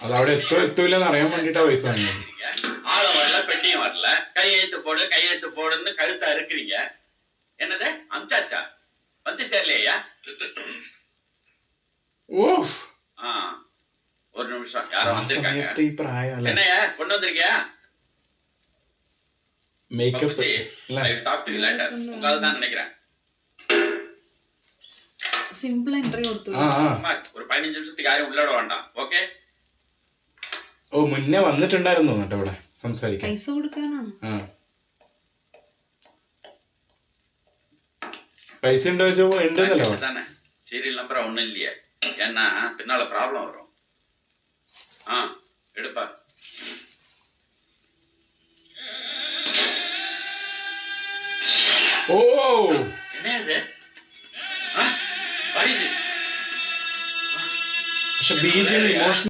അത് അവിടെ എത്തൂലെന്ന് അറിയാൻ വേണ്ടിട്ടാ പൈസ വാങ്ങിയത്. ஆளும் வரல, பெட்டியும் வரல, கையெழுத்து போடுன்னு கழுத்தா இருக்கிறீங்க. என்னது அம்சாச்சா வந்து சேரலையா? ஒரு நிமிஷம், யாரோ வந்திருக்காங்க. என்னையா கொண்டு வந்திருக்கியா? மேக்கப் உங்களால தான் நினைக்கிறேன். സിമ്പിൾ എൻട്രി കൊടുത്തു. ഒരു 15 നിമിഷത്തേക്ക് ആരും ഉള്ളോட വേണ്ട. ഓക്കെ. ഓ മുന്നേ വന്നിട്ടുണ്ടായിരുന്നു കേട്ടോ ഇവിടെ സംസാരിക്കാൻ. പൈസ കൊടുക്കാനാണ്. പൈസ ഉണ്ടോ ചോദിച്ചപ്പോ ഉണ്ടെന്നല്ലോ. சீரியல் நம்பர் ஒன்றும் இல்லையே, ஏன்னா பின்னால ப்ராப்ளம் வரும். எடுப்பா. ஓ என்ன இது? പക്ഷെ ബീജിയം ഇമോഷൻ